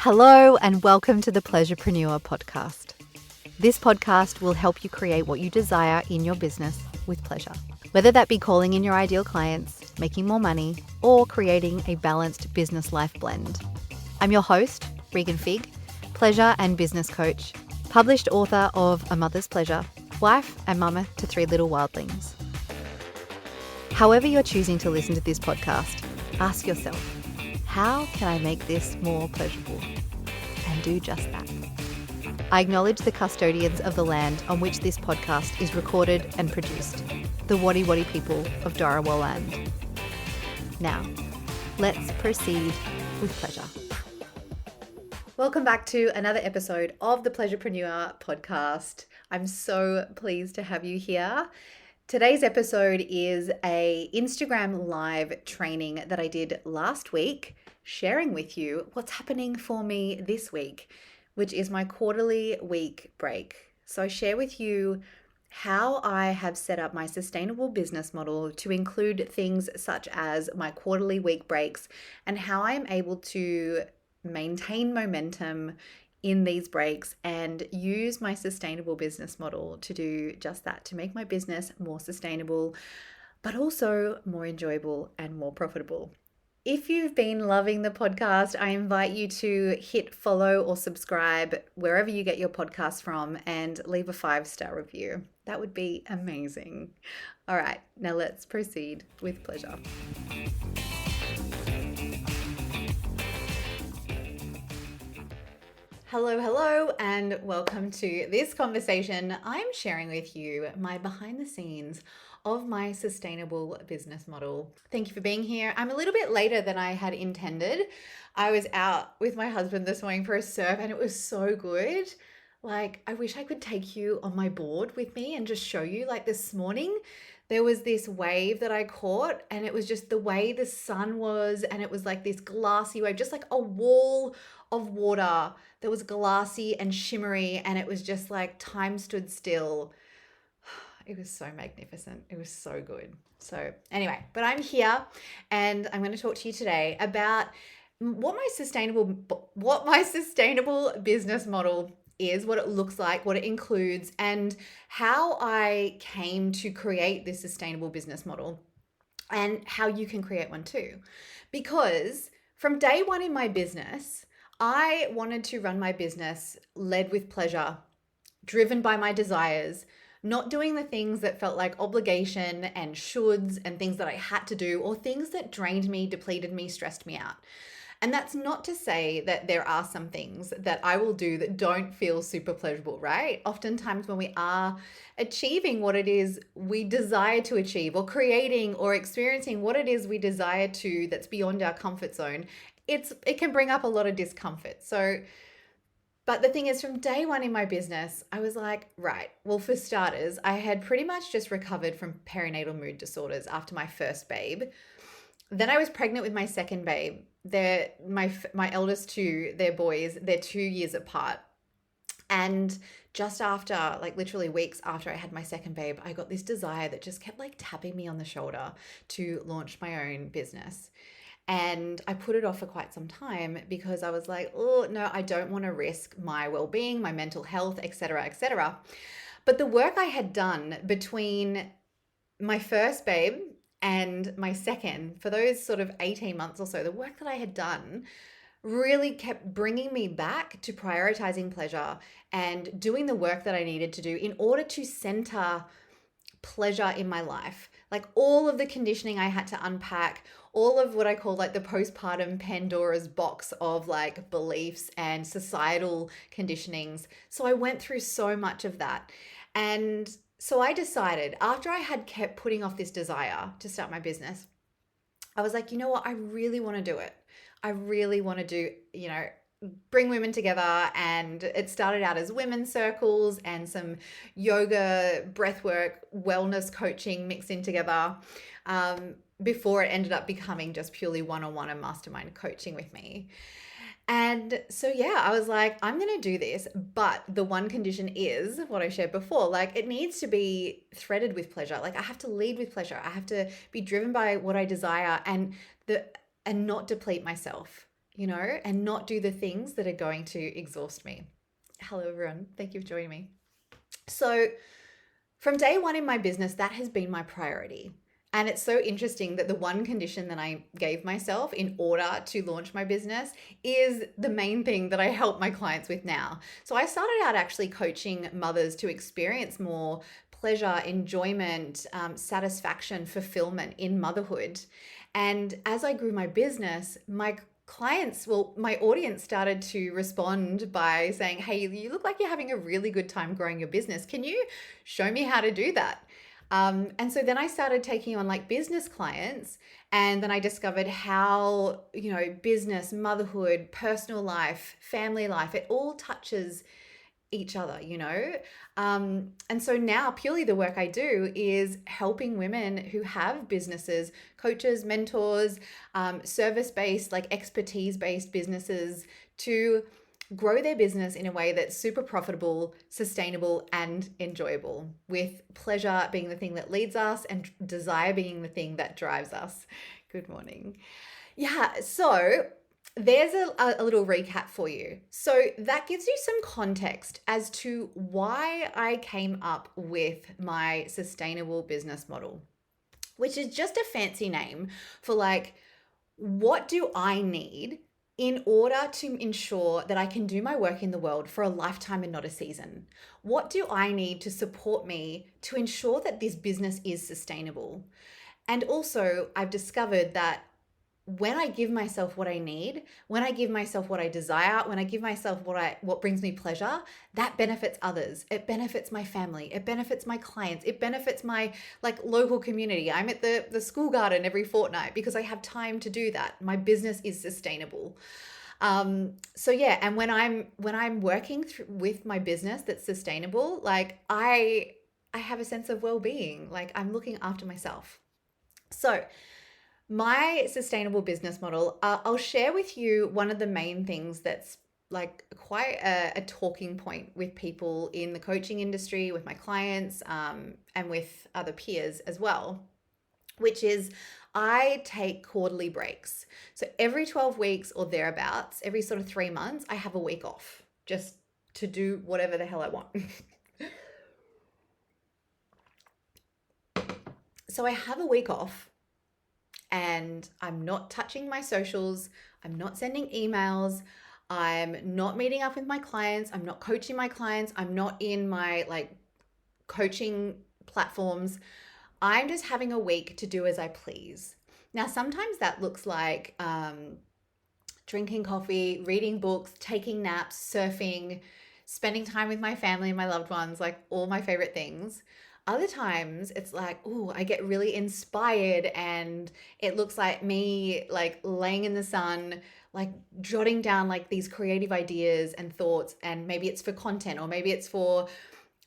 Hello and welcome to the Pleasurepreneur podcast. This podcast will help you create what you desire in your business with pleasure. Whether that be calling in your ideal clients, making more money, or creating a balanced business life blend. I'm your host, Regan Fig, pleasure and business coach, published author of A Mother's Pleasure, wife and mama to 3 little wildlings. However you're choosing to listen to this podcast, ask yourself, how can I make this more pleasurable? And do just that. I acknowledge the custodians of the land on which this podcast is recorded and produced, the Wadi Wadi people of Dharawal land. Now, let's proceed with pleasure. Welcome back to another episode of the Pleasurepreneur podcast. I'm so pleased to have you here. Today's episode is an Instagram live training that I did last week, sharing with you what's happening for me this week, which is my quarterly week break. So I share with you how I have set up my sustainable business model to include things such as my quarterly week breaks and how I am able to maintain momentum in these breaks and use my sustainable business model to do just that, to make my business more sustainable, but also more enjoyable and more profitable. If you've been loving the podcast, I invite you to hit follow or subscribe wherever you get your podcasts from and leave a 5-star review. That would be amazing. All right, now let's proceed with pleasure. Hello, and welcome to this conversation. I'm sharing with you my behind the scenes of my sustainable business model. Thank you for being here. I'm a little bit later than I had intended. I was out with my husband this morning for a surf and it was so good. Like, I wish I could take you on my board with me and just show you. Like this morning, there was this wave that I caught and it was just the way the sun was, and it was like this glassy wave, just like a wall of water that was glassy and shimmery, and it was just like time stood still. It was so magnificent. It was so good. So anyway, but I'm here and I'm going to talk to you today about what my sustainable business model is, what it looks like, what it includes, and how I came to create this sustainable business model and how you can create one too. Because from day one in my business, I wanted to run my business led with pleasure, driven by my desires, not doing the things that felt like obligation and shoulds and things that I had to do, or things that drained me, depleted me, stressed me out. And that's not to say that there are some things that I will do that don't feel super pleasurable, right? Oftentimes when we are achieving what it is we desire to achieve, or creating or experiencing what it is we desire to that's beyond our comfort zone, it can bring up a lot of discomfort. But the thing is, from day one in my business, I was like, right, well, for starters, I had pretty much just recovered from perinatal mood disorders after my first babe. Then I was pregnant with my second babe. My eldest two, they're boys, they're 2 years apart. And just after, like literally weeks after I had my second babe, I got this desire that just kept like tapping me on the shoulder to launch my own business. And I put it off for quite some time because I was like, oh, no, I don't want to risk my well-being, my mental health, etc., etc. But the work I had done between my first babe and my second, for those sort of 18 months or so, the work that I had done really kept bringing me back to prioritizing pleasure and doing the work that I needed to do in order to center pleasure in my life. Like all of the conditioning I had to unpack, all of what I call like the postpartum Pandora's box of like beliefs and societal conditionings. So I went through so much of that. And so I decided, after I had kept putting off this desire to start my business, I was like, you know what? I really want to do it. I really want to do, bring women together. And it started out as women's circles and some yoga, breathwork, wellness coaching mixed in together, before it ended up becoming just purely one-on-one and mastermind coaching with me. And so, yeah, I was like, I'm going to do this, but the one condition is what I shared before, like it needs to be threaded with pleasure. Like I have to lead with pleasure. I have to be driven by what I desire and not deplete myself. and not do the things that are going to exhaust me. Hello, everyone. Thank you for joining me. So, from day one in my business, that has been my priority. And it's so interesting that the one condition that I gave myself in order to launch my business is the main thing that I help my clients with now. So I started out actually coaching mothers to experience more pleasure, enjoyment, satisfaction, fulfillment in motherhood. And as I grew my business, my audience started to respond by saying, "Hey, you look like you're having a really good time growing your business. Can you show me how to do that?" And so then I started taking on like business clients, and then I discovered how, business, motherhood, personal life, family life, it all touches each other. And so now purely the work I do is helping women who have businesses, coaches, mentors, service-based, like expertise-based businesses to grow their business in a way that's super profitable, sustainable, and enjoyable, with pleasure being the thing that leads us and desire being the thing that drives us. Good morning. Yeah, so there's a little recap for you. So that gives you some context as to why I came up with my sustainable business model, which is just a fancy name for like, what do I need in order to ensure that I can do my work in the world for a lifetime and not a season? What do I need to support me to ensure that this business is sustainable? And also, I've discovered that when I give myself what I need, when I give myself what I desire, when I give myself what brings me pleasure, that benefits others. It benefits my family. It benefits my clients. It benefits my like local community. I'm at the school garden every fortnight because I have time to do that. My business is sustainable. So yeah, and when I'm working with my business that's sustainable, like I have a sense of well-being. Like I'm looking after myself. So my sustainable business model, I'll share with you one of the main things that's like quite a talking point with people in the coaching industry, with my clients, and with other peers as well, which is I take quarterly breaks. So every 12 weeks or thereabouts, every sort of 3 months, I have a week off just to do whatever the hell I want. So I have a week off, and I'm not touching my socials. I'm not sending emails. I'm not meeting up with my clients. I'm not coaching my clients. I'm not in my like coaching platforms. I'm just having a week to do as I please. Now, sometimes that looks like drinking coffee, reading books, taking naps, surfing, spending time with my family and my loved ones, like all my favorite things. Other times it's like, oh, I get really inspired and it looks like me like laying in the sun, like jotting down like these creative ideas and thoughts. And maybe it's for content, or maybe it's for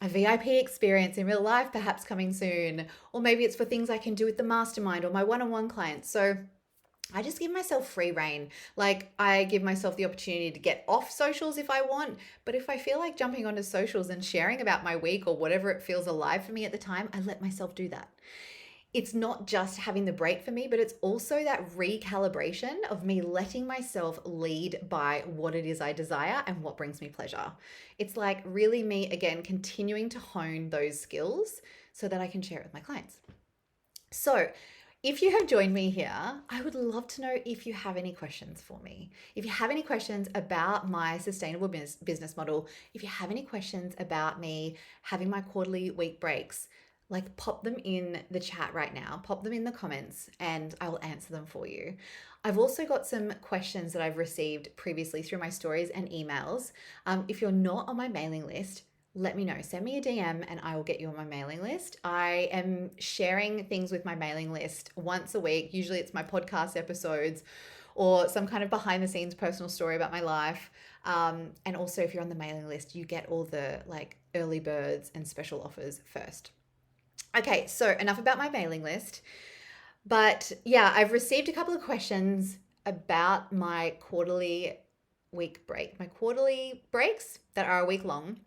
a VIP experience in real life, perhaps coming soon, or maybe it's for things I can do with the mastermind or my one-on-one clients. So I just give myself free reign. Like I give myself the opportunity to get off socials if I want, but if I feel like jumping onto socials and sharing about my week or whatever it feels alive for me at the time, I let myself do that. It's not just having the break for me, but it's also that recalibration of me letting myself lead by what it is I desire and what brings me pleasure. It's like really me, again, continuing to hone those skills so that I can share it with my clients. So if you have joined me here, I would love to know if you have any questions for me. If you have any questions about my sustainable business model, if you have any questions about me having my quarterly week breaks, like pop them in the chat right now, pop them in the comments, and I will answer them for you. I've also got some questions that I've received previously through my stories and emails. If you're not on my mailing list, let me know. Send me a DM and I will get you on my mailing list. I am sharing things with my mailing list once a week. Usually it's my podcast episodes or some kind of behind the scenes personal story about my life. And also if you're on the mailing list, you get all the like early birds and special offers first. Okay, so enough about my mailing list. But yeah, I've received a couple of questions about my quarterly breaks that are a week long.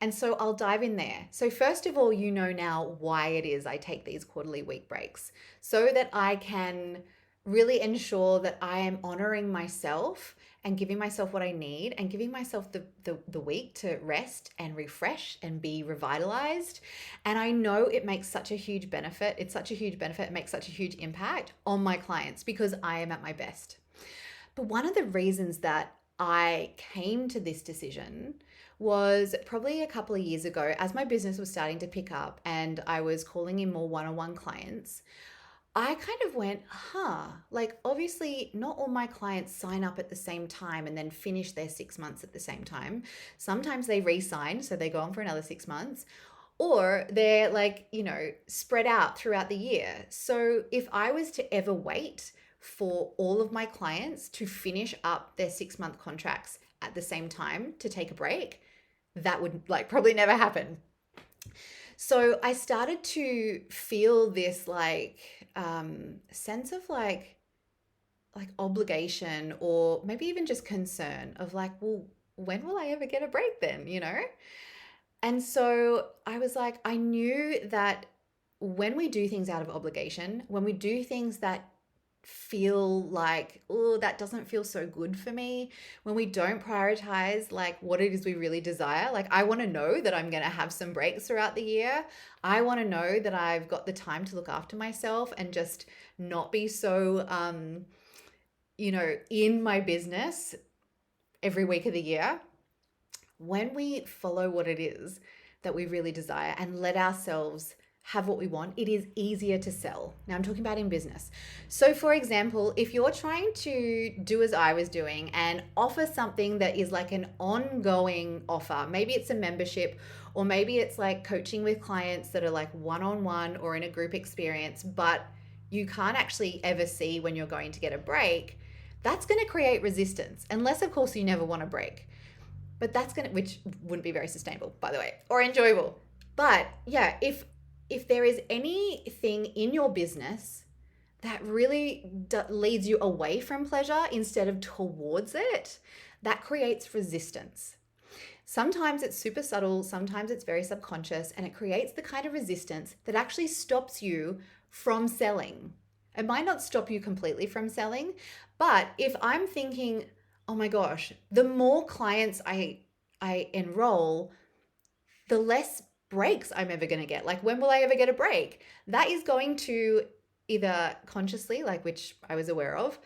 And so I'll dive in there. So first of all, you know now why it is I take these quarterly week breaks, so that I can really ensure that I am honoring myself and giving myself what I need and giving myself the week to rest and refresh and be revitalized. And I know it makes such a huge benefit. It's such a huge benefit. It makes such a huge impact on my clients because I am at my best. But one of the reasons that I came to this decision was probably a couple of years ago as my business was starting to pick up and I was calling in more one-on-one clients. I kind of went, like obviously not all my clients sign up at the same time and then finish their 6 months at the same time. Sometimes they re-sign, so they go on for another 6 months, or they're like, spread out throughout the year. So if I was to ever wait for all of my clients to finish up their 6 month contracts at the same time to take a break, that would like probably never happen. So I started to feel this sense of like obligation or maybe even just concern of like, well, when will I ever get a break then? And so I was like, I knew that when we do things out of obligation, when we do things that feel like, oh, that doesn't feel so good for me, when we don't prioritize like what it is we really desire, like I want to know that I'm going to have some breaks throughout the year. I want to know that I've got the time to look after myself and just not be so, in my business every week of the year. When we follow what it is that we really desire and let ourselves have what we want, it is easier to sell. Now I'm talking about in business. So for example, if you're trying to do as I was doing and offer something that is like an ongoing offer, maybe it's a membership, or maybe it's like coaching with clients that are like one-on-one or in a group experience, but you can't actually ever see when you're going to get a break, that's going to create resistance, unless of course you never want a break. But that's going to, which wouldn't be very sustainable, by the way, or enjoyable. But yeah, if there is anything in your business that really leads you away from pleasure instead of towards it, that creates resistance. Sometimes it's super subtle, sometimes it's very subconscious, and it creates the kind of resistance that actually stops you from selling. It might not stop you completely from selling, but if I'm thinking, oh my gosh, the more clients I enroll, the less breaks I'm ever going to get. Like, when will I ever get a break? That is going to either consciously, like which I was aware of,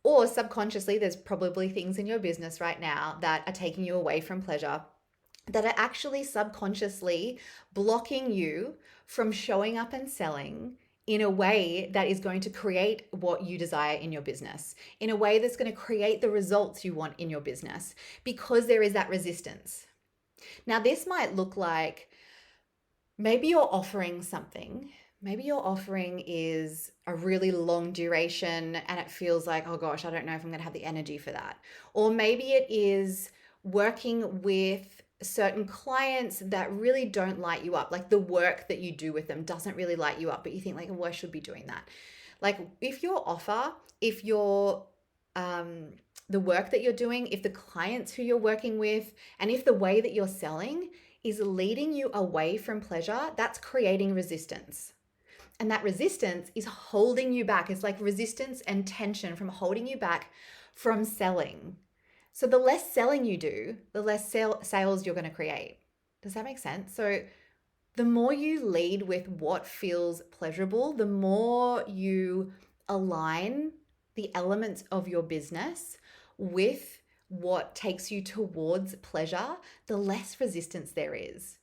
or subconsciously, there's probably things in your business right now that are taking you away from pleasure, that are actually subconsciously blocking you from showing up and selling in a way that is going to create what you desire in your business, in a way that's going to create the results you want in your business, because there is that resistance. Now, this might look like maybe you're offering something. Maybe your offering is a really long duration and it feels like, oh gosh, I don't know if I'm going to have the energy for that. Or maybe it is working with certain clients that really don't light you up. Like the work that you do with them doesn't really light you up, but you think like, oh, I should be doing that. Like if your offer, if your the work that you're doing, if the clients who you're working with, and if the way that you're selling is leading you away from pleasure, that's creating resistance. And that resistance is holding you back. It's like resistance and tension from holding you back from selling. So the less selling you do, the less sales you're going to create. Does that make sense? So the more you lead with what feels pleasurable, the more you align the elements of your business with what takes you towards pleasure, the less resistance there is.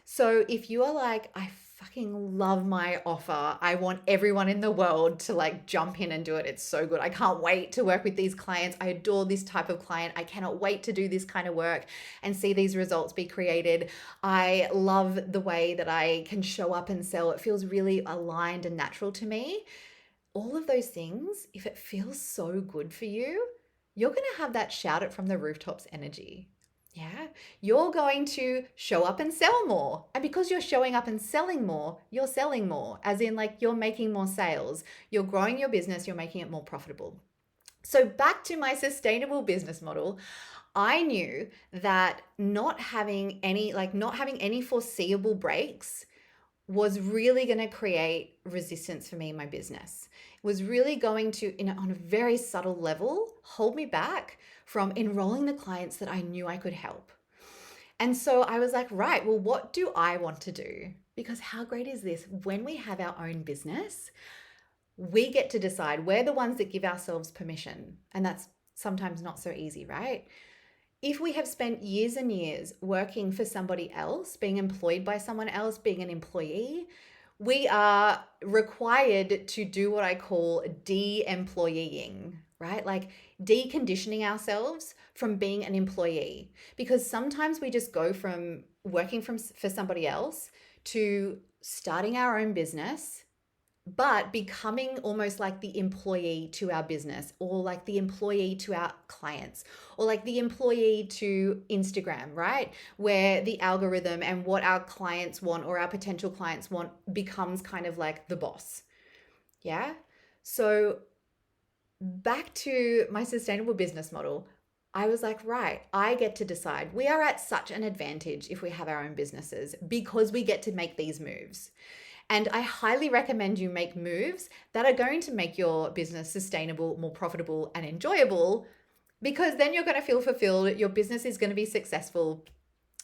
So if you are like, I fucking love my offer, I want everyone in the world to like jump in and do it, it's so good, I can't wait to work with these clients, I adore this type of client, I cannot wait to do this kind of work and see these results be created, I love the way that I can show up and sell, it feels really aligned and natural to me. All of those things, if it feels so good for you, you're going to have that shout it from the rooftops energy. Yeah, you're going to show up and sell more. And because you're showing up and selling more, you're selling more, as in like you're making more sales, you're growing your business, you're making it more profitable. So back to my sustainable business model, I knew that not having any foreseeable breaks was really going to create resistance for me in my business. It was really going to, on a very subtle level, hold me back from enrolling the clients that I knew I could help. And so I was like, right, well, what do I want to do? Because how great is this? When we have our own business, we get to decide. We're the ones that give ourselves permission. And that's sometimes not so easy, right? If we have spent years and years working for somebody else, being employed by someone else, being an employee, we are required to do what I call de-employeeing, right? Like deconditioning ourselves from being an employee. Because sometimes we just go from working for somebody else to starting our own business, but becoming almost like the employee to our business, or like the employee to our clients, or like the employee to Instagram, right? Where the algorithm and what our clients want or our potential clients want becomes kind of like the boss. Yeah. So back to my sustainable business model, I was like, right, I get to decide. We are at such an advantage if we have our own businesses because we get to make these moves. And I highly recommend you make moves that are going to make your business sustainable, more profitable, and enjoyable, because then you're going to feel fulfilled. Your business is going to be successful.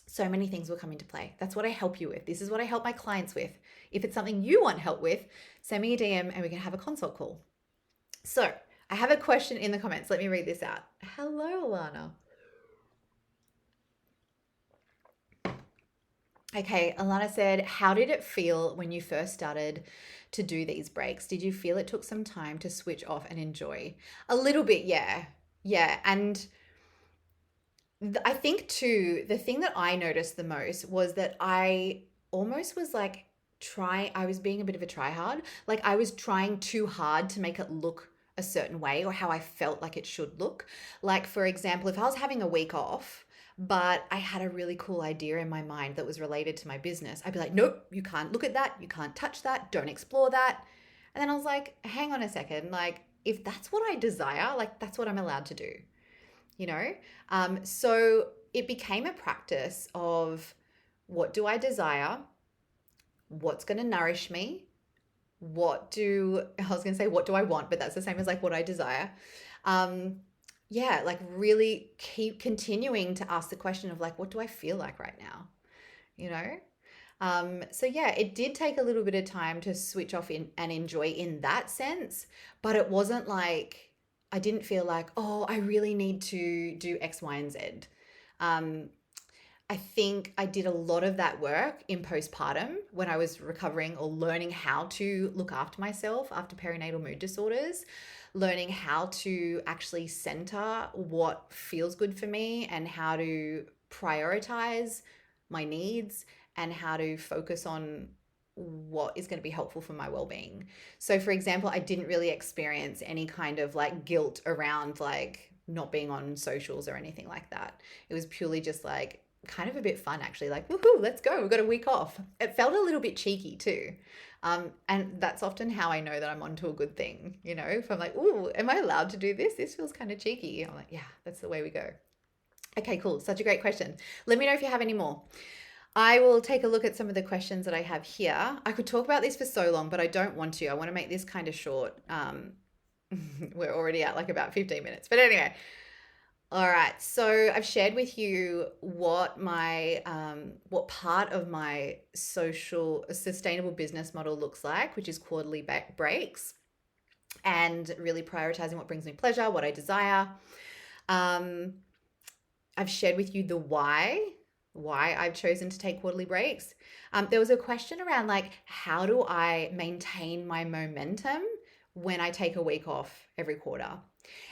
So many things will come into play. That's what I help you with. This is what I help my clients with. If it's something you want help with, send me a DM and we can have a consult call. So I have a question in the comments. Let me read this out. Hello, Alana. Okay, Alana said, how did it feel when you first started to do these breaks? Did you feel it took some time to switch off and enjoy? A little bit, yeah. Yeah. And I think too, the thing that I noticed the most was that I almost was like I was being a bit of a tryhard. Like I was trying too hard to make it look a certain way or how I felt like it should look. Like, for example, if I was having a week off, but I had a really cool idea in my mind that was related to my business, I'd be like, nope, you can't look at that. You can't touch that. Don't explore that. And then I was like, hang on a second. Like, if that's what I desire, like, that's what I'm allowed to do, you know? So it became a practice of what do I desire? What's going to nourish me? What do I want? But that's the same as like what I desire. Yeah, like really keep continuing to ask the question of like, what do I feel like right now? You know? So yeah, it did take a little bit of time to switch off and enjoy in that sense, but it wasn't like, I didn't feel like, oh, I really need to do X, Y, and Z. I think I did a lot of that work in postpartum when I was recovering or learning how to look after myself after perinatal mood disorders, learning how to actually center what feels good for me and how to prioritize my needs and how to focus on what is going to be helpful for my well-being. So for example, I didn't really experience any kind of like guilt around like not being on socials or anything like that. It was purely just like kind of a bit fun actually, like woohoo, let's go, we've got a week off. It felt a little bit cheeky too, and that's often how I know that I'm onto a good thing, you know, if I'm like, ooh, am I allowed to do this feels kind of cheeky. I'm like, yeah, that's the way we go. Okay, cool. Such a great question. Let me know if you have any more. I will take a look at some of the questions that I have here. I could talk about this for so long, but I don't want to. I want to make this kind of short. We're already at like about 15 minutes, but anyway. All right, so I've shared with you what part of my sustainable business model looks like, which is quarterly breaks and really prioritizing what brings me pleasure, what I desire. I've shared with you the why I've chosen to take quarterly breaks. There was a question around like, how do I maintain my momentum when I take a week off every quarter?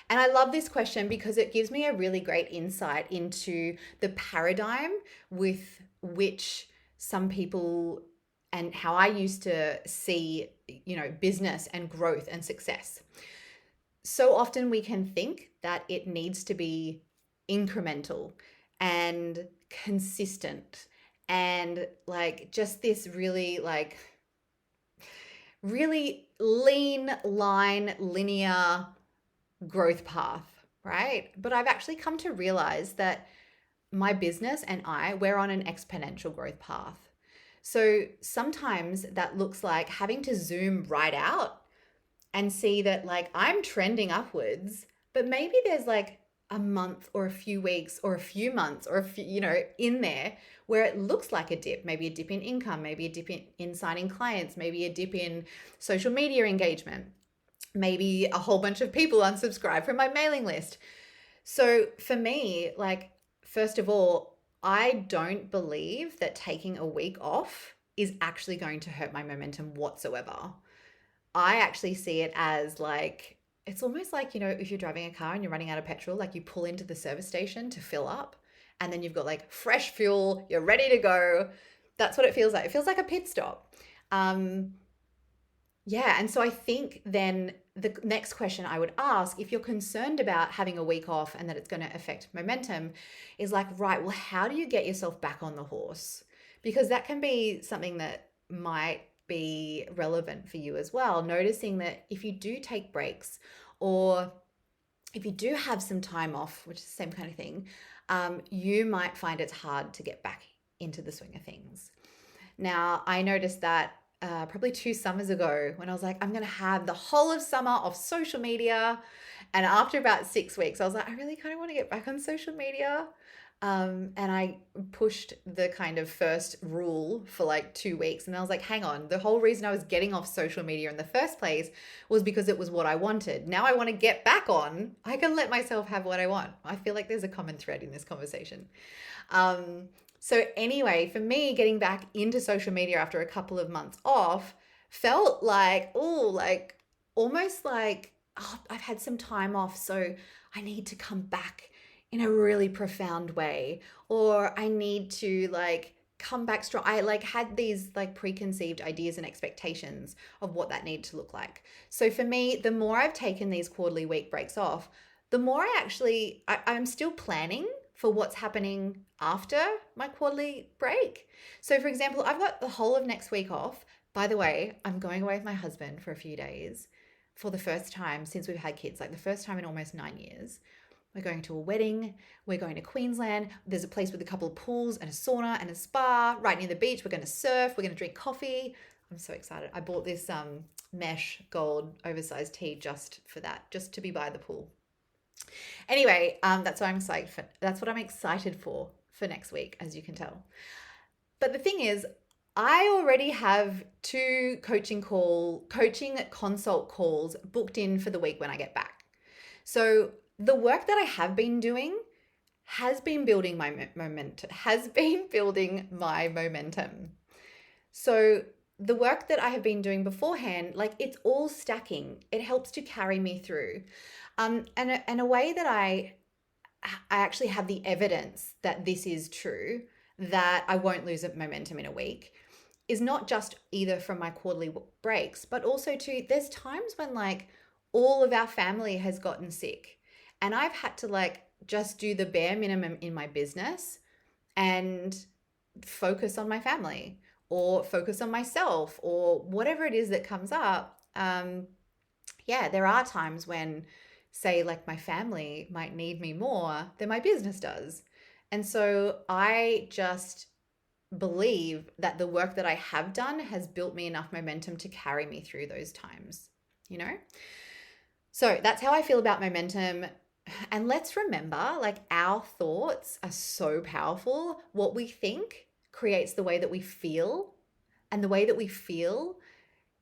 And I love this question because it gives me a really great insight into the paradigm with which some people and how I used to see, you know, business and growth and success. So often we can think that it needs to be incremental and consistent and like just this really lean line, linear growth path, right? But I've actually come to realize that my business and we're on an exponential growth path. So sometimes that looks like having to zoom right out and see that like I'm trending upwards, but maybe there's like a month or a few weeks or a few months or a few, in there where it looks like a dip, maybe a dip in income, maybe a dip in signing clients, maybe a dip in social media engagement, maybe a whole bunch of people unsubscribe from my mailing list. So for me, like, first of all, I don't believe that taking a week off is actually going to hurt my momentum whatsoever. I actually see it as like, it's almost like, if you're driving a car and you're running out of petrol, like you pull into the service station to fill up and then you've got like fresh fuel, you're ready to go. That's what it feels like. It feels like a pit stop. Yeah. And so I think then the next question I would ask, if you're concerned about having a week off and that it's going to affect momentum, is like, right, well, how do you get yourself back on the horse? Because that can be something that might be relevant for you as well. Noticing that if you do take breaks or if you do have some time off, which is the same kind of thing, you might find it's hard to get back into the swing of things. Now, I noticed that probably 2 summers ago when I was like, I'm going to have the whole of summer off social media. And after about 6 weeks, I was like, I really kind of want to get back on social media. And I pushed the kind of first rule for like 2 weeks. And I was like, hang on, the whole reason I was getting off social media in the first place was because it was what I wanted. Now I want to get back on. I can let myself have what I want. I feel like there's a common thread in this conversation. So anyway, for me, getting back into social media after a couple of months off felt like, almost like, I've had some time off, so I need to come back in a really profound way, or I need to like come back strong. I like had these like preconceived ideas and expectations of what that needed to look like. So for me, the more I've taken these quarterly week breaks off, the more I'm still planning for what's happening after my quarterly break. So for example, I've got the whole of next week off. By the way, I'm going away with my husband for a few days for the first time since we've had kids, like the first time in almost 9 years. We're going to a wedding. We're going to Queensland. There's a place with a couple of pools and a sauna and a spa right near the beach. We're going to surf. We're going to drink coffee. I'm so excited. I bought this mesh gold oversized tee just for that, just to be by the pool. Anyway, that's what I'm excited for. That's what I'm excited for next week, as you can tell. But the thing is, I already have 2 coaching consult calls booked in for the week when I get back. So the work that I have been doing has been building my momentum. So the work that I have been doing beforehand, like it's all stacking. It helps to carry me through. And a way that I actually have the evidence that this is true, that I won't lose momentum in a week, is not just either from my quarterly breaks, but also there's times when like all of our family has gotten sick and I've had to like just do the bare minimum in my business and focus on my family or focus on myself or whatever it is that comes up. There are times when, say, like my family might need me more than my business does. And so I just believe that the work that I have done has built me enough momentum to carry me through those times, So that's how I feel about momentum. And let's remember, like, our thoughts are so powerful. What we think creates the way that we feel, and the way that we feel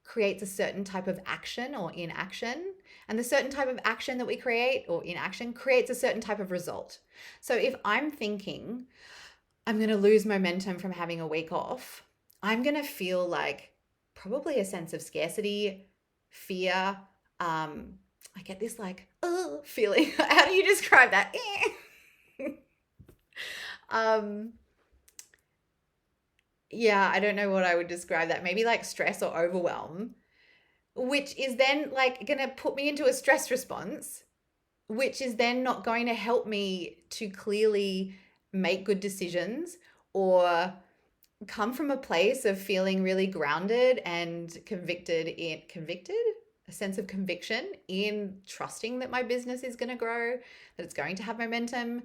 creates a certain type of action or inaction. And the certain type of action that we create or inaction creates a certain type of result. So if I'm thinking I'm going to lose momentum from having a week off, I'm going to feel like probably a sense of scarcity, fear. I get this like, feeling. How do you describe that? I don't know what I would describe that. Maybe like stress or overwhelm, which is then like going to put me into a stress response, which is then not going to help me to clearly make good decisions or come from a place of feeling really grounded and a sense of conviction in trusting that my business is going to grow, that it's going to have momentum.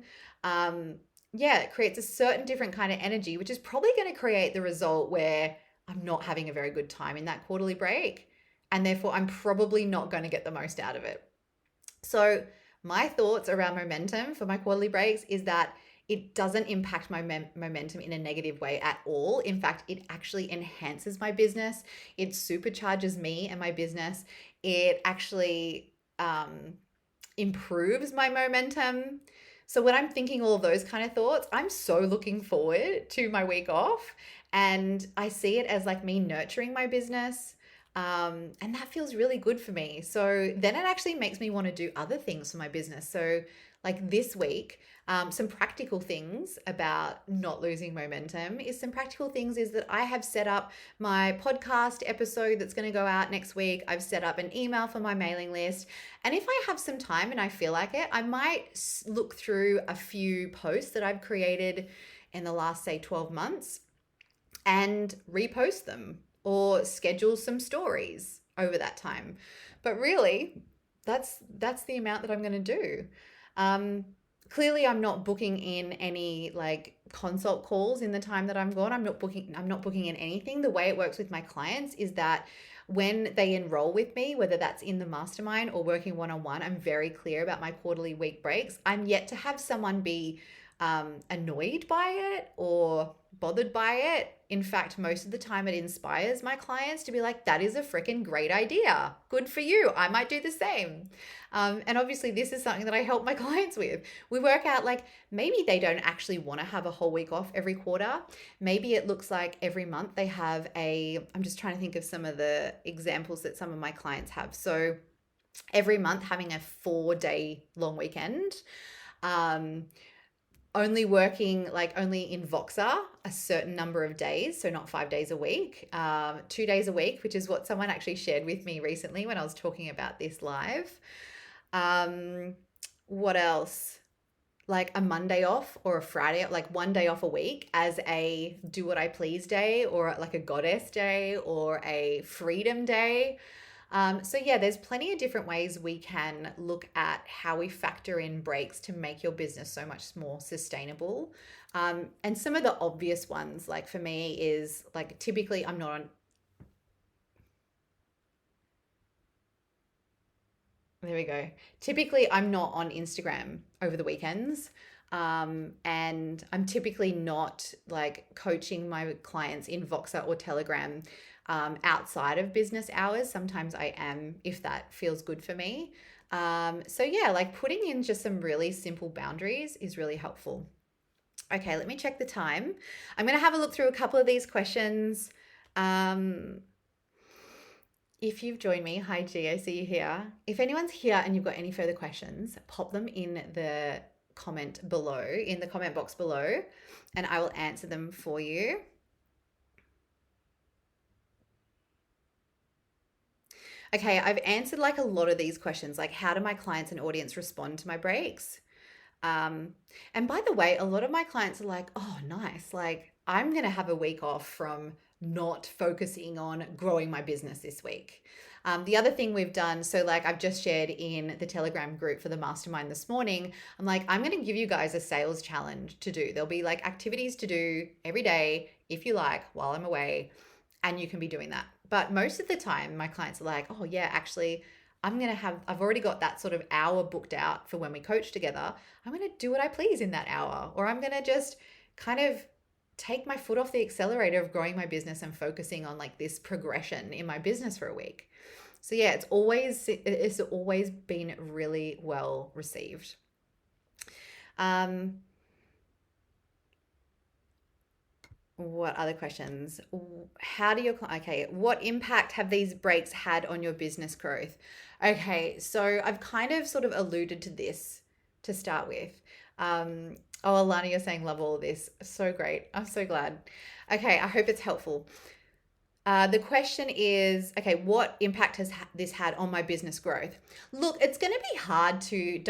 yeah, it creates a certain different kind of energy, which is probably going to create the result where I'm not having a very good time in that quarterly break. And therefore, I'm probably not going to get the most out of it. So, my thoughts around momentum for my quarterly breaks is that it doesn't impact my momentum in a negative way at all. In fact, it actually enhances my business. It supercharges me and my business. It actually improves my momentum. So when I'm thinking all of those kind of thoughts, I'm so looking forward to my week off. And I see it as like me nurturing my business. And that feels really good for me. So then it actually makes me want to do other things for my business. So, like this week, some practical things about not losing momentum is some practical things is that I have set up my podcast episode that's going to go out next week. I've set up an email for my mailing list. And if I have some time and I feel like it, I might look through a few posts that I've created in the last, say, 12 months and repost them or schedule some stories over that time. But really, that's the amount that I'm going to do. Um, Clearly, I'm not booking in any like consult calls in the time that I'm gone. I'm not booking in anything. The way it works with my clients is that when they enroll with me, whether that's in the mastermind or working one-on-one, I'm very clear about my quarterly week breaks. I'm yet to have someone be annoyed by it or bothered by it. In fact, most of the time it inspires my clients to be like, that is a freaking great idea. Good for you. I might do the same. And obviously, this is something that I help my clients with. We work out like maybe they don't actually want to have a whole week off every quarter. Maybe it looks like every month they have I'm just trying to think of some of the examples that some of my clients have. So every month having a 4-day long weekend. Only working like only in Voxer a certain number of days, so not 5 days a week, 2 days a week, which is what someone actually shared with me recently when I was talking about this live. What else? Like a Monday off or a Friday, like one day off a week as a do what I please day or like a goddess day or a freedom day. So yeah, there's plenty of different ways we can look at how we factor in breaks to make your business so much more sustainable. And some of the obvious ones, like for me, is like typically I'm not on. There we go. Typically, I'm not on Instagram over the weekends. And I'm typically not like coaching my clients in Voxer or Telegram outside of business hours. Sometimes I am if that feels good for me. So, yeah, like putting in just some really simple boundaries is really helpful. Okay, let me check the time. I'm going to have a look through a couple of these questions. Um, if you've joined me, hi G, I see you here. If anyone's here and you've got any further questions, pop them in the comment below, in the comment box below, and I will answer them for you. Okay, I've answered like a lot of these questions, like how do my clients and audience respond to my breaks? Um, and by the way, a lot of my clients are like, oh, nice. Like, I'm going to have a week off from not focusing on growing my business this week. The other thing we've done, so like I've just shared in the Telegram group for the mastermind this morning, I'm like, I'm going to give you guys a sales challenge to do. There'll be like activities to do every day, if you like, while I'm away, and you can be doing that. But most of the time, my clients are like, oh, yeah, actually, I've already got that sort of hour booked out for when we coach together. I'm going to do what I please in that hour, or I'm going to just kind of take my foot off the accelerator of growing my business and focusing on like this progression in my business for a week. So yeah, it's always been really well received. What other questions? What impact have these breaks had on your business growth? Okay, so I've kind of sort of alluded to this to start with. Oh, Alana, you're saying love all of this. So great. I'm so glad. Okay, I hope it's helpful. The question is, okay, what impact has this had on my business growth? Look, it's going to be hard to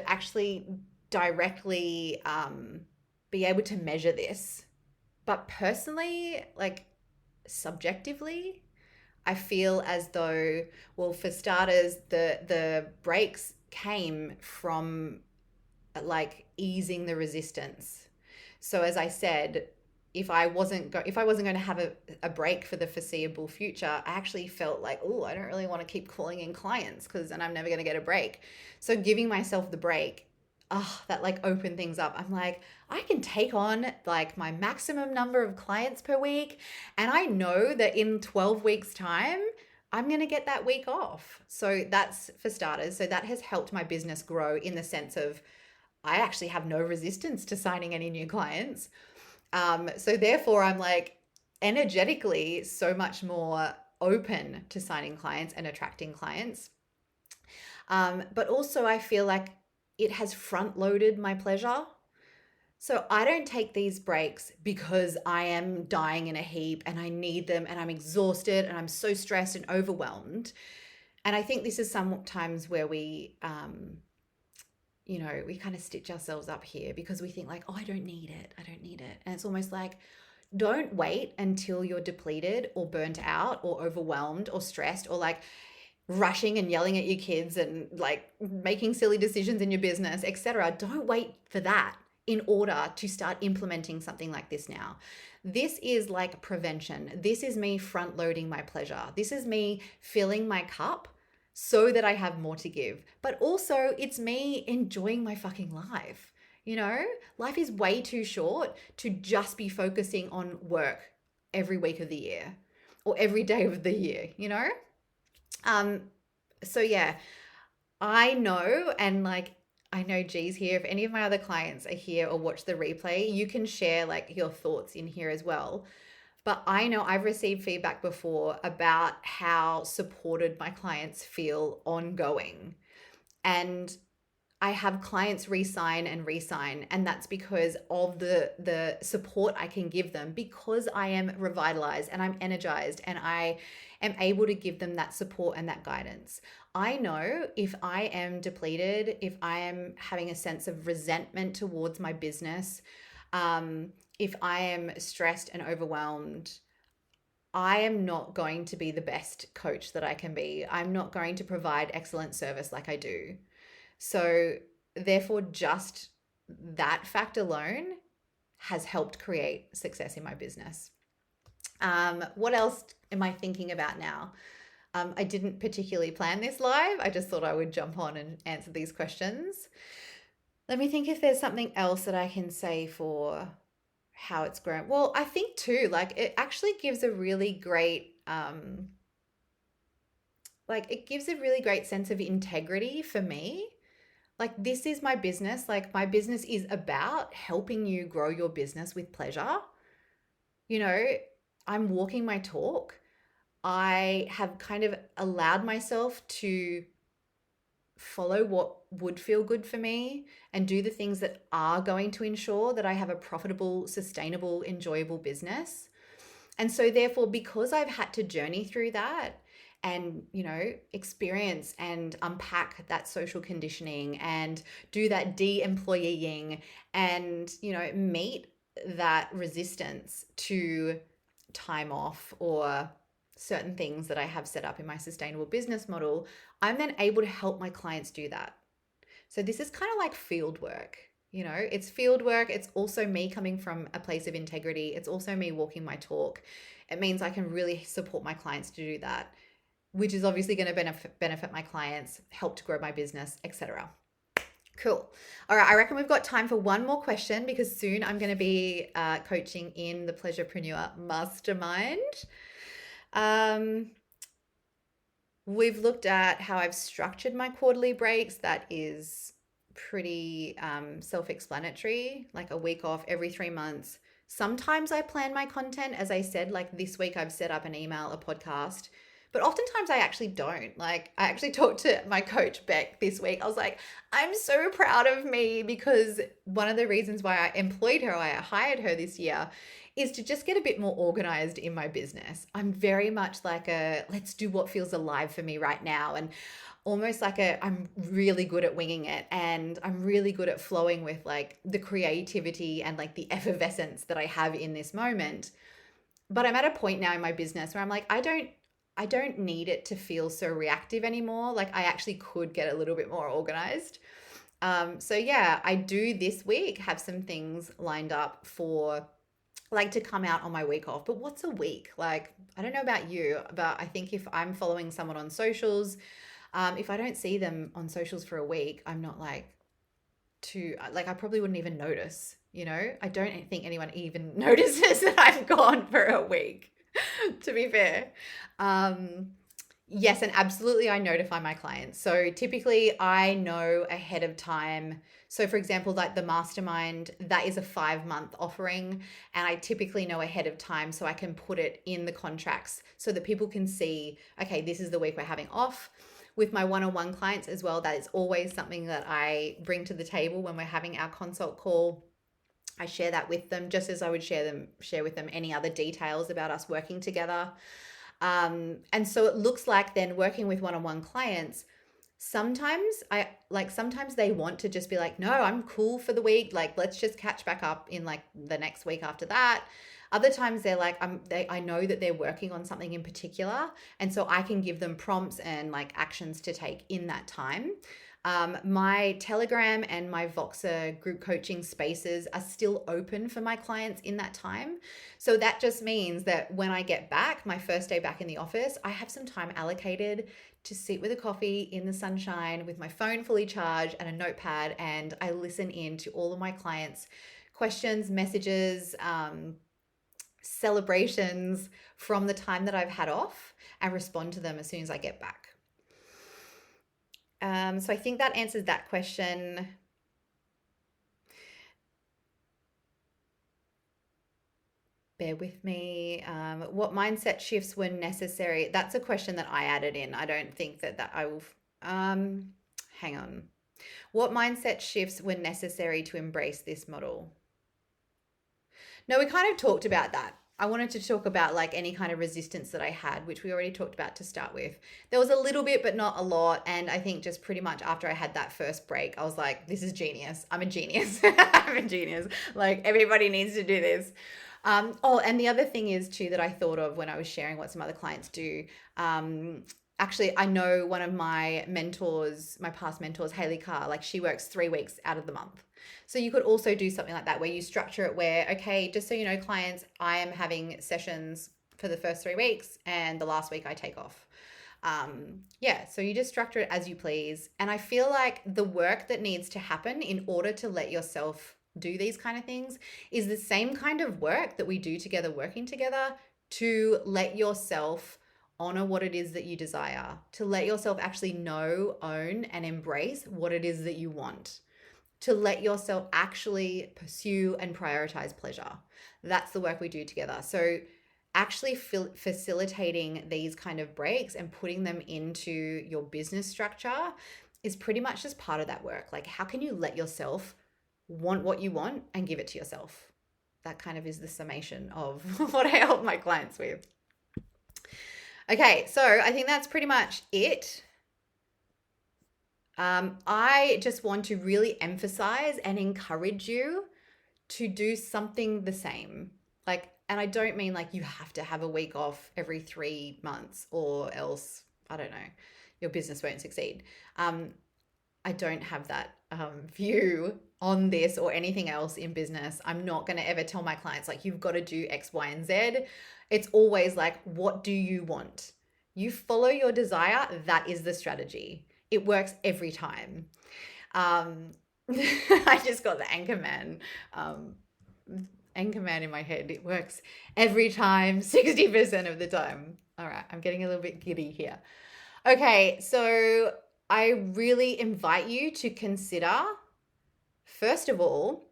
actually directly be able to measure this. But personally, like subjectively, I feel as though, well, for starters, the breaks came from like easing the resistance. So as I said, if I wasn't going to have a break for the foreseeable future, I actually felt like, oh, I don't really want to keep calling in clients because then I'm never going to get a break. So giving myself the break, that like opened things up. I'm like, I can take on like my maximum number of clients per week. And I know that in 12 weeks time, I'm going to get that week off. So that's for starters. So that has helped my business grow in the sense of I actually have no resistance to signing any new clients. So therefore, I'm like energetically so much more open to signing clients and attracting clients. But also, I feel like it has front loaded my pleasure. So I don't take these breaks because I am dying in a heap and I need them and I'm exhausted and I'm so stressed and overwhelmed. And I think this is sometimes where we kind of stitch ourselves up here because we think like, oh, I don't need it. I don't need it. And it's almost like, don't wait until you're depleted or burnt out or overwhelmed or stressed or like rushing and yelling at your kids and like making silly decisions in your business, etc. Don't wait for that in order to start implementing something like this now. This is like prevention. This is me front loading my pleasure. This is me filling my cup so that I have more to give. But also, it's me enjoying my fucking life. Life is way too short to just be focusing on work every week of the year or every day of the year, So yeah, I know, and like, I know G's here. If any of my other clients are here or watch the replay, you can share like your thoughts in here as well. But I know I've received feedback before about how supported my clients feel ongoing. And I have clients re-sign, and that's because of the support I can give them, because I am revitalized and I'm energized and I am able to give them that support and that guidance. I know if I am depleted, if I am having a sense of resentment towards my business, if I am stressed and overwhelmed, I am not going to be the best coach that I can be. I'm not going to provide excellent service like I do. So therefore, just that fact alone has helped create success in my business. What else am I thinking about now? I didn't particularly plan this live. I just thought I would jump on and answer these questions. Let me think if there's something else that I can say for how it's grown. Well, I think too, like it actually gives a really great, sense of integrity for me. Like, this is my business. Like, my business is about helping you grow your business with pleasure. I'm walking my talk. I have kind of allowed myself to follow what would feel good for me and do the things that are going to ensure that I have a profitable, sustainable, enjoyable business. And so therefore, because I've had to journey through that and, experience and unpack that social conditioning and do that de-employeeing and, meet that resistance to time off or certain things that I have set up in my sustainable business model, I'm then able to help my clients do that. So this is kind of like field work. It's field work. It's also me coming from a place of integrity. It's also me walking my talk. It means I can really support my clients to do that, which is obviously going to benefit my clients, help to grow my business, etc. Cool. All right. I reckon we've got time for one more question because soon I'm going to be coaching in the Pleasurepreneur Mastermind. We've looked at how I've structured my quarterly breaks. That is pretty self-explanatory, like a week off every 3 months. Sometimes I plan my content. As I said, like this week I've set up an email, a podcast, but oftentimes I actually don't. Like, I actually talked to my coach, Beck, this week. I was like, I'm so proud of me because one of the reasons why I employed her, why I hired her this year, is to just get a bit more organized in my business. I'm very much like let's do what feels alive for me right now. And almost like I'm really good at winging it. And I'm really good at flowing with like the creativity and like the effervescence that I have in this moment. But I'm at a point now in my business where I'm like, I don't need it to feel so reactive anymore. Like, I actually could get a little bit more organized. So yeah, I do this week have some things lined up for like to come out on my week off. But what's a week? Like, I don't know about you, but I think if I'm following someone on socials, if I don't see them on socials for a week, I'm not like too, like, I probably wouldn't even notice, you know? I don't think anyone even notices that I've gone for a week, to be fair. Um, Yes, and absolutely, I notify my clients. So typically, I know ahead of time. So, for example, like the mastermind, that is a 5 month offering, and I typically know ahead of time so I can put it in the contracts so that people can see, okay, this is the week we're having off. With my one on one clients as well, that is always something that I bring to the table when we're having our consult call. I share that with them just as I would share with them any other details about us working together. And so it looks like then working with one-on-one clients, sometimes they want to just be like, no, I'm cool for the week. Like, let's just catch back up in like the next week after that. Other times they're like, I know that they're working on something in particular. And so I can give them prompts and like actions to take in that time. My Telegram and my Voxer group coaching spaces are still open for my clients in that time. So that just means that when I get back, my first day back in the office, I have some time allocated to sit with a coffee in the sunshine with my phone fully charged and a notepad, and I listen in to all of my clients' questions, messages, celebrations from the time that I've had off and respond to them as soon as I get back. So I think that answers that question. Bear with me. What mindset shifts were necessary? That's a question that I added in. I don't think that I will. Hang on. What mindset shifts were necessary to embrace this model? No, we kind of talked about that. I wanted to talk about like any kind of resistance that I had, which we already talked about to start with. There was a little bit, but not a lot. And I think just pretty much after I had that first break, I was like, this is genius. I'm a genius. I'm a genius. Like, everybody needs to do this. And the other thing is too that I thought of when I was sharing what some other clients do. Actually, I know one of my mentors, my past mentors, Haley Carr, like she works 3 weeks out of the month. So you could also do something like that where you structure it where, okay, just so you know, clients, I am having sessions for the first 3 weeks and the last week I take off. So you just structure it as you please. And I feel like the work that needs to happen in order to let yourself do these kind of things is the same kind of work that we do together, working together, to let yourself honor what it is that you desire, to let yourself actually know, own, and embrace what it is that you want, to let yourself actually pursue and prioritize pleasure. That's the work we do together. So actually facilitating these kind of breaks and putting them into your business structure is pretty much just part of that work. Like, how can you let yourself want what you want and give it to yourself? That kind of is the summation of what I help my clients with. Okay, so I think that's pretty much it. I just want to really emphasize and encourage you to do something the same. Like, and I don't mean like you have to have a week off every 3 months or else, I don't know, your business won't succeed. I don't have that view on this or anything else in business. I'm not going to ever tell my clients like you've got to do X, Y, and Z. It's always like, what do you want? You follow your desire. That is the strategy. It works every time. I just got the Anchorman in my head. It works every time, 60% of the time. All right, I'm getting a little bit giddy here. Okay, so I really invite you to consider, first of all,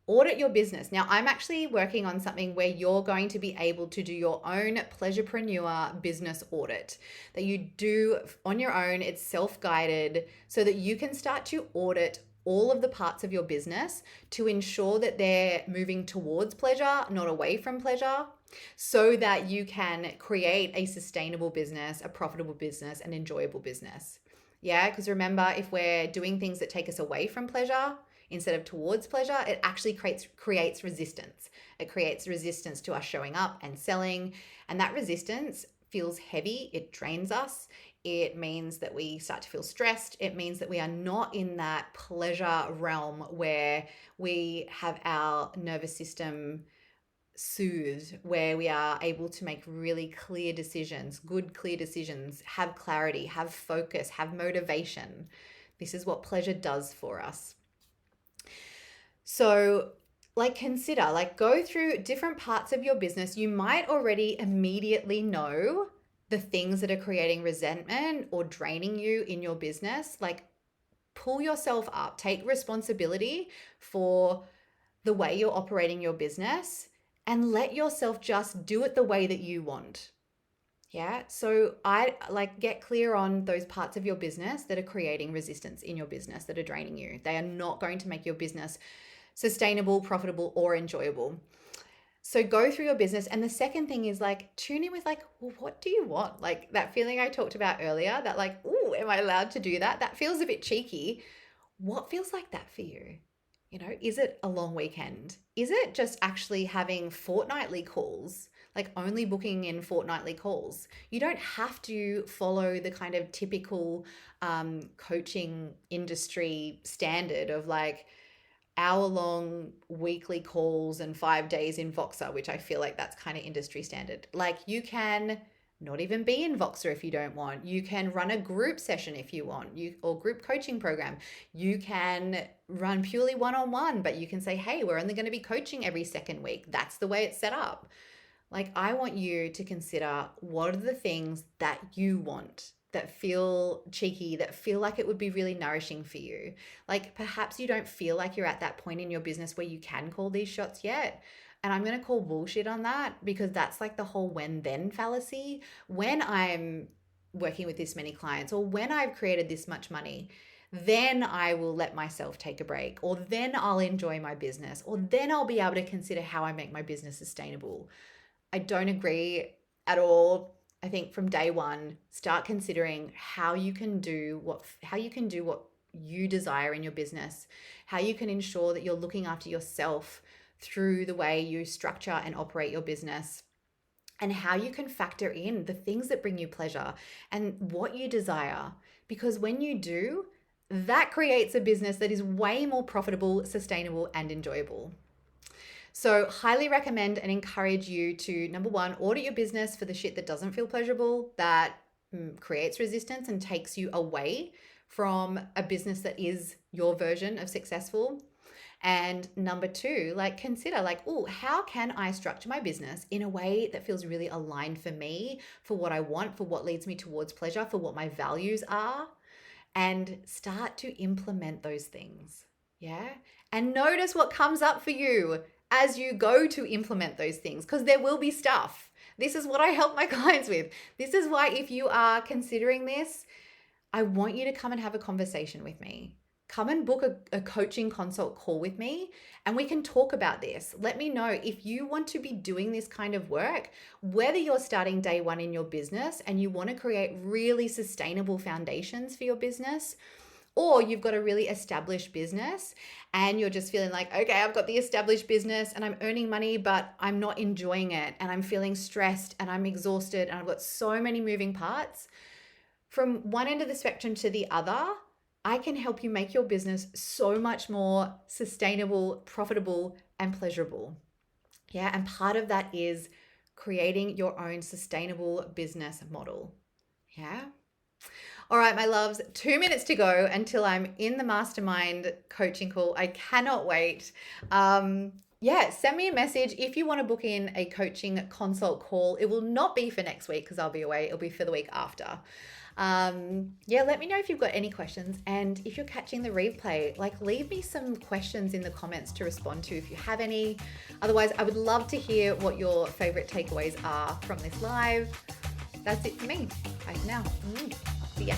audit your business. Now, I'm actually working on something where you're going to be able to do your own pleasurepreneur business audit that you do on your own. It's self-guided so that you can start to audit all of the parts of your business to ensure that they're moving towards pleasure, not away from pleasure, so that you can create a sustainable business, a profitable business, an enjoyable business. Yeah, because remember, if we're doing things that take us away from pleasure instead of towards pleasure, it actually creates resistance. It creates resistance to us showing up and selling. And that resistance feels heavy. It drains us. It means that we start to feel stressed. It means that we are not in that pleasure realm where we have our nervous system soothed, where we are able to make really clear decisions, good, clear decisions, have clarity, have focus, have motivation. This is what pleasure does for us. So, consider, go through different parts of your business. You might already immediately know the things that are creating resentment or draining you in your business. Pull yourself up, take responsibility for the way you're operating your business, and let yourself just do it the way that you want. Yeah. So I get clear on those parts of your business that are creating resistance in your business, that are draining you. They are not going to make your business sustainable, profitable, or enjoyable. So go through your business. And the second thing is tune in with well, what do you want? That feeling I talked about earlier, that oh, am I allowed to do that? That feels a bit cheeky. What feels like that for you? Is it a long weekend? Is it just actually having fortnightly calls, only booking in fortnightly calls? You don't have to follow the kind of typical coaching industry standard of hour-long weekly calls and 5 days in Voxer, which I feel like that's kind of industry standard. You can not even be in Voxer if you don't want. You can run a group session if you want, or group coaching program. You can run purely one-on-one, but you can say, hey, we're only going to be coaching every second week. That's the way it's set up. I want you to consider, what are the things that you want that feel cheeky, that feel like it would be really nourishing for you? Perhaps you don't feel like you're at that point in your business where you can call these shots yet. And I'm going to call bullshit on that, because that's the whole when then fallacy. When I'm working with this many clients, or when I've created this much money, then I will let myself take a break, or then I'll enjoy my business, or then I'll be able to consider how I make my business sustainable. I don't agree at all. I think from day one, start considering how you can do what you desire in your business, how you can ensure that you're looking after yourself through the way you structure and operate your business, and how you can factor in the things that bring you pleasure and what you desire. Because when you do, that creates a business that is way more profitable, sustainable, and enjoyable. So highly recommend and encourage you to, number one, audit your business for the shit that doesn't feel pleasurable, that creates resistance and takes you away from a business that is your version of successful. And number two, consider oh, how can I structure my business in a way that feels really aligned for me, for what I want, for what leads me towards pleasure, for what my values are, and start to implement those things. Yeah. And notice what comes up for you as you go to implement those things, because there will be stuff. This is what I help my clients with. This is why, if you are considering this, I want you to come and have a conversation with me. Come and book a coaching consult call with me, and we can talk about this. Let me know if you want to be doing this kind of work, whether you're starting day one in your business and you want to create really sustainable foundations for your business, or you've got a really established business and you're just feeling okay, I've got the established business and I'm earning money, but I'm not enjoying it, and I'm feeling stressed and I'm exhausted and I've got so many moving parts. From one end of the spectrum to the other, I can help you make your business so much more sustainable, profitable, and pleasurable. Yeah. And part of that is creating your own sustainable business model. Yeah. All right, my loves, 2 minutes to go until I'm in the mastermind coaching call. I cannot wait. Send me a message if you want to book in a coaching consult call. It will not be for next week because I'll be away. It'll be for the week after. Let me know if you've got any questions, and if you're catching the replay, leave me some questions in the comments to respond to if you have any. Otherwise, I would love to hear what your favorite takeaways are from this live. That's it for me. Bye for now. See ya.